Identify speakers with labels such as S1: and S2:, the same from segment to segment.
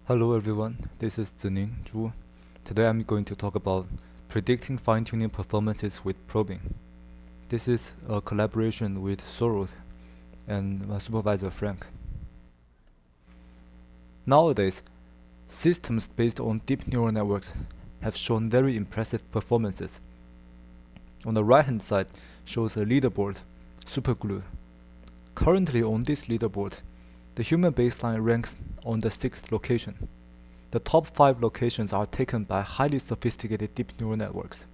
S1: Hello everyone, this is Zining Zhu. Today I'm going to talk about predicting fine-tuning performances with probing. This is a collaboration with Sorrel and my supervisor Frank. Nowadays, systems based on deep neural networks have shown very impressive performances. On the right-hand side shows a leaderboard, Superglue. Currently on this leaderboard, the human baseline ranks on the 6th location. The top 5 locations are taken by highly sophisticated deep neural networks.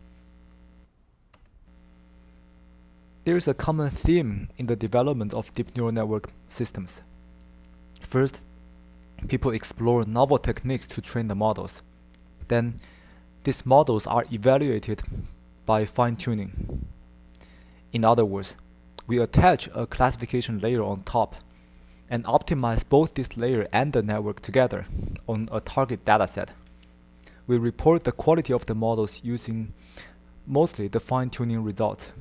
S1: There is a common theme in the development of deep neural network systems. First, people explore novel techniques to train the models. Then, these models are evaluated by fine-tuning. In other words, we attach a classification layer on top and optimize both this layer and the network together on a target dataset. We report the quality of the models using mostly the fine-tuning results.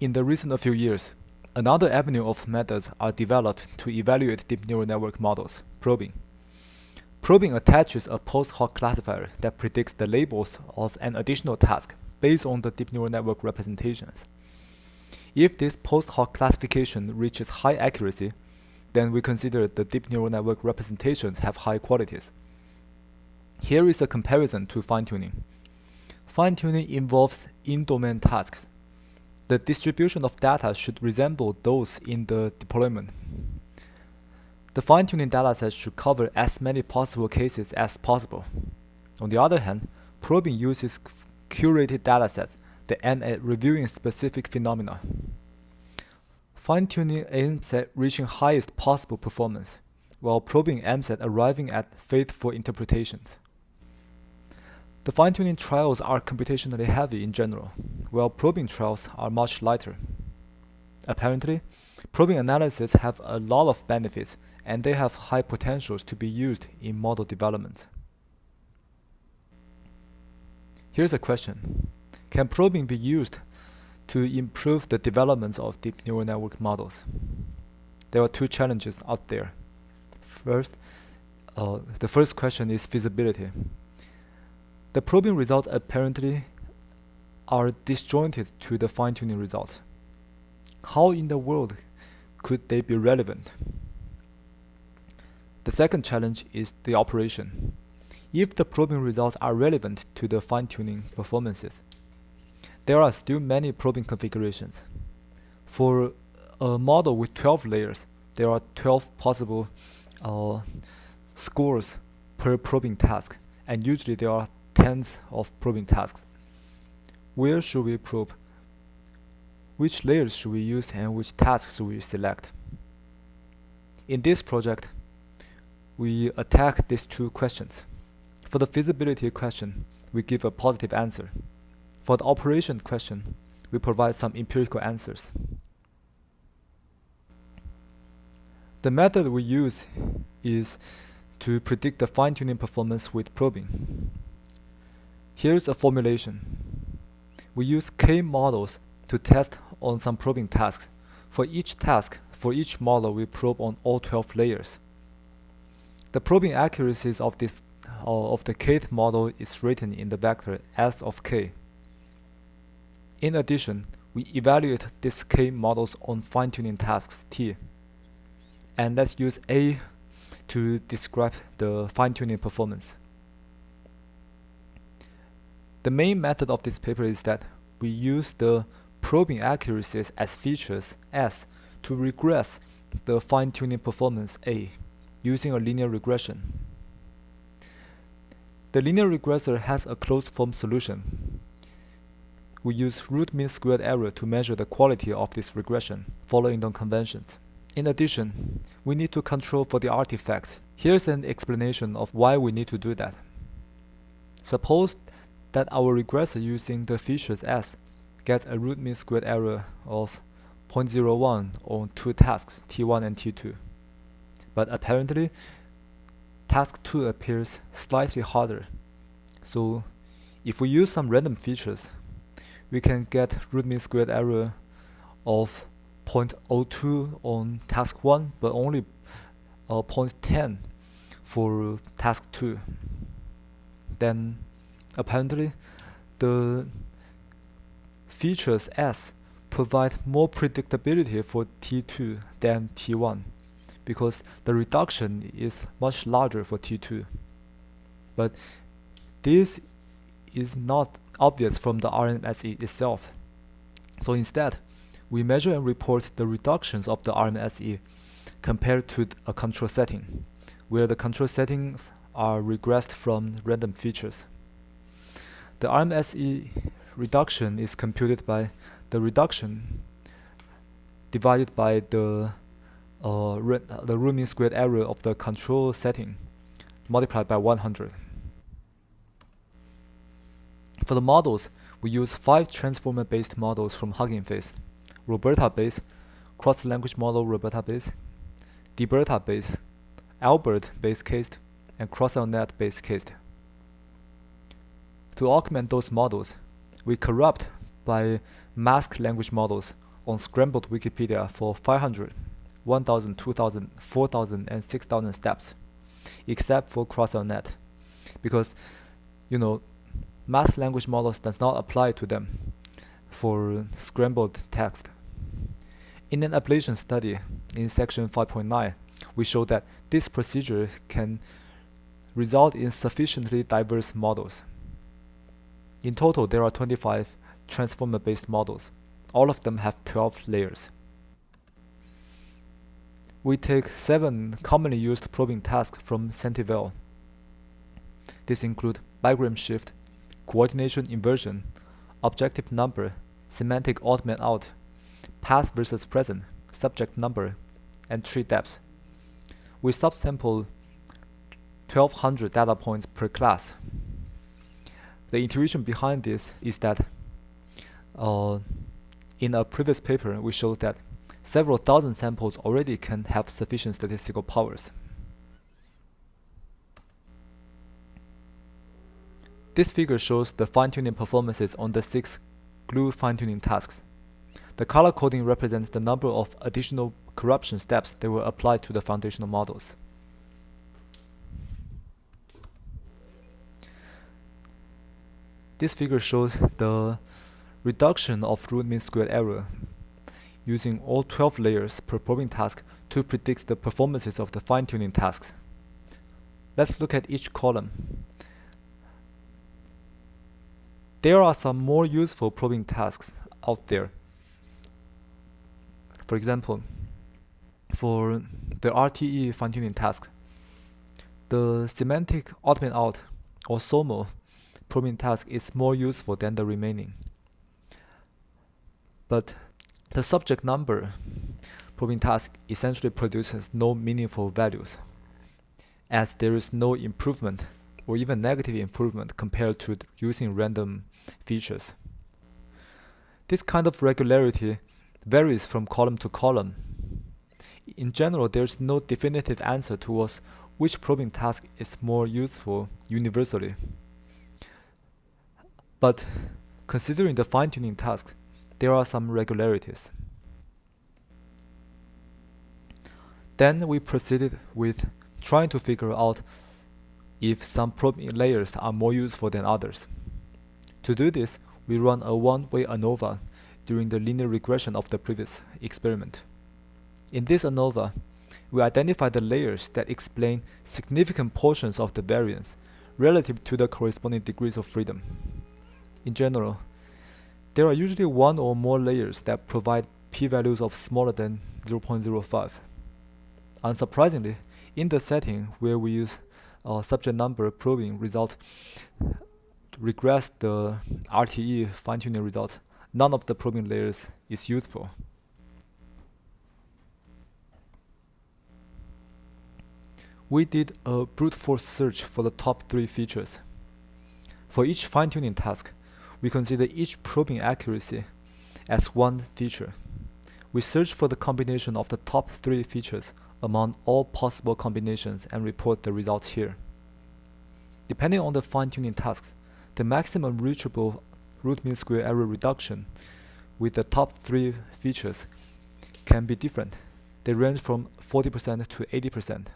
S1: In the recent few years, another avenue of methods are developed to evaluate deep neural network models, probing. Probing attaches a post-hoc classifier that predicts the labels of an additional task based on the deep neural network representations. If this post-hoc classification reaches high accuracy, then we consider the deep neural network representations have high qualities. Here is a comparison to fine-tuning. Fine-tuning involves in-domain tasks. The distribution of data should resemble those in the deployment. The fine-tuning dataset should cover as many possible cases as possible. On the other hand, probing uses curated datasets that aim at reviewing specific phenomena. Fine-tuning aims at reaching highest possible performance, while probing aims at arriving at faithful interpretations. The fine-tuning trials are computationally heavy in general, while probing trials are much lighter. Apparently, probing analyses have a lot of benefits, and they have high potentials to be used in model development. Here's a question. Can probing be used to improve the development of deep neural network models? There are two challenges out there. First, the first question is feasibility. The probing results apparently are disjointed to the fine-tuning results. How in the world could they be relevant? The second challenge is the operation. If the probing results are relevant to the fine-tuning performances, there are still many probing configurations. For a model with 12 layers, there are 12 possible scores per probing task, and usually there are tens of probing tasks. Where should we probe? Which layers should we use and which tasks should we select? In this project, we attack these two questions. For the feasibility question, we give a positive answer. For the operation question, we provide some empirical answers. The method we use is to predict the fine-tuning performance with probing. Here's a formulation. We use K models to test on some probing tasks. For each task, for each model, we probe on all 12 layers. The probing accuracies of the kth model is written in the vector S of k. In addition, we evaluate these k models on fine-tuning tasks t. And let's use A to describe the fine-tuning performance. The main method of this paper is that we use the probing accuracies as features S to regress the fine-tuning performance A using a linear regression. The linear regressor has a closed form solution. We use root mean squared error to measure the quality of this regression, following the conventions. In addition, we need to control for the artifacts. Here's an explanation of why we need to do that. Suppose that our regressor using the features S gets a root mean squared error of 0.01 on two tasks, T1 and T2. But apparently, task 2 appears slightly harder. So if we use some random features, we can get root mean squared error of 0.02 on task 1, but only 0.10 for task 2. Then apparently the features S provide more predictability for T2 than T1 because the reduction is much larger for T2. But this is not obvious from the RMSE itself. So instead, we measure and report the reductions of the RMSE compared to a control setting, where the control settings are regressed from random features. The RMSE reduction is computed by the reduction divided by the root mean squared error of the control setting multiplied by 100. For the models, we use 5 transformer-based models from Hugging Face: Roberta-based, cross-language model Roberta-based, DBERTA-based, Albert-based cased, and CrossLNet-based cased. To augment those models, we corrupt by masked language models on scrambled Wikipedia for 500, 1000, 2000, 4000, and 6000 steps, except for CrossLNet, because masked language models does not apply to them for scrambled text. In an ablation study in section 5.9, we show that this procedure can result in sufficiently diverse models. In total, there are 25 transformer-based models. All of them have 12 layers. We take 7 commonly used probing tasks from Sentinel. These include bigram shift, coordination inversion, objective number, semantic odd man out, past versus present, subject number, and tree depth. We subsample 1200 data points per class. The intuition behind this is that in a previous paper we showed that several thousand samples already can have sufficient statistical powers. This figure shows the fine-tuning performances on the 6 glue fine-tuning tasks. The color coding represents the number of additional corruption steps that were applied to the foundational models. This figure shows the reduction of root mean squared error using all 12 layers per probing task to predict the performances of the fine-tuning tasks. Let's look at each column. There are some more useful probing tasks out there. For example, for the RTE fine-tuning task, the semantic odd man out or SOMO probing task is more useful than the remaining. But the subject number probing task essentially produces no meaningful values, as there is no improvement or even negative improvement compared to using random features. This kind of regularity varies from column to column. In general, there is no definitive answer towards which probing task is more useful universally. But considering the fine-tuning task, there are some regularities. Then we proceeded with trying to figure out if some probing layers are more useful than others. To do this, we run a one-way ANOVA during the linear regression of the previous experiment. In this ANOVA, we identify the layers that explain significant portions of the variance relative to the corresponding degrees of freedom. In general, there are usually one or more layers that provide p-values of smaller than 0.05. Unsurprisingly, in the setting where we use subject number probing result to regress the RTE fine-tuning result, none of the probing layers is useful. We did a brute force search for the top 3 features. For each fine-tuning task, we consider each probing accuracy as one feature. We search for the combination of the top 3 features among all possible combinations and report the results here. Depending on the fine-tuning tasks, the maximum reachable root mean square error reduction with the top 3 features can be different. They range from 40% to 80%.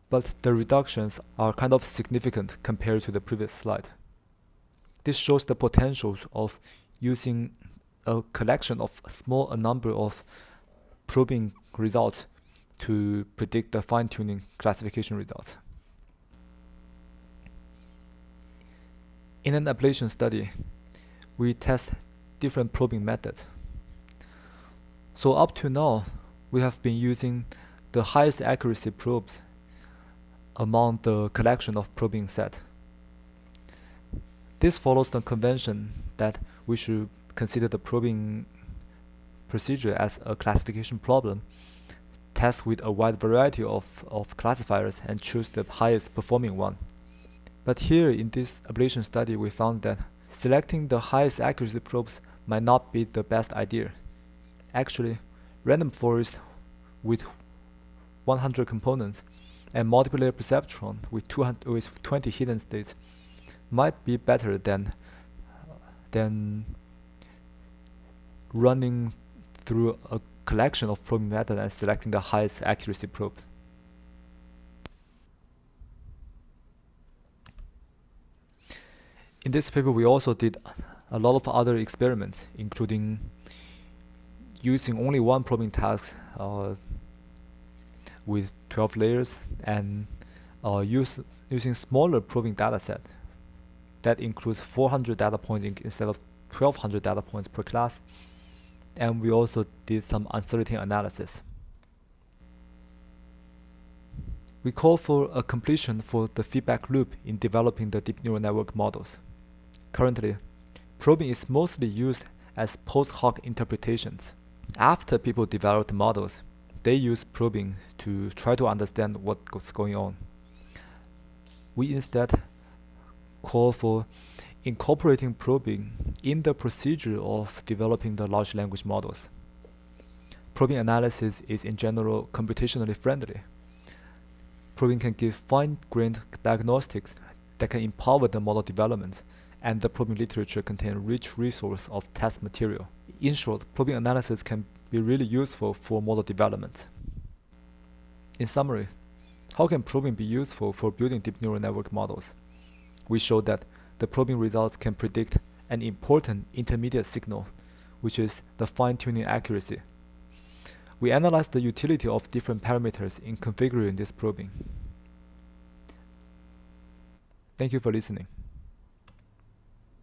S1: But the reductions are kind of significant compared to the previous slide. This shows the potential of using a collection of small number of probing results to predict the fine-tuning classification results. In an ablation study, we test different probing methods. So up to now, we have been using the highest accuracy probes among the collection of probing set. This follows the convention that we should consider the probing procedure as a classification problem, test with a wide variety of classifiers, and choose the highest performing one. But here in this ablation study, we found that selecting the highest accuracy probes might not be the best idea. Actually, random forest with 100 components and multiple layer perceptron with 20 hidden states might be better than running through a collection of probing methods and selecting the highest accuracy probe. In this paper, we also did a lot of other experiments, including using only one probing task with 12 layers and using smaller probing dataset that includes 400 data points instead of 1200 data points per class. And we also did some uncertainty analysis. We call for a completion for the feedback loop in developing the deep neural network models. Currently, probing is mostly used as post hoc interpretations. After people develop the models, they use probing to try to understand what's going on. We instead call for incorporating probing in the procedure of developing the large language models. Probing analysis is in general computationally friendly. Probing can give fine-grained diagnostics that can empower the model development, and the probing literature contains rich resource of test material. In short, probing analysis can be really useful for model development. In summary, how can probing be useful for building deep neural network models? We showed that the probing results can predict an important intermediate signal, which is the fine-tuning accuracy. We analyzed the utility of different parameters in configuring this probing. Thank you for listening.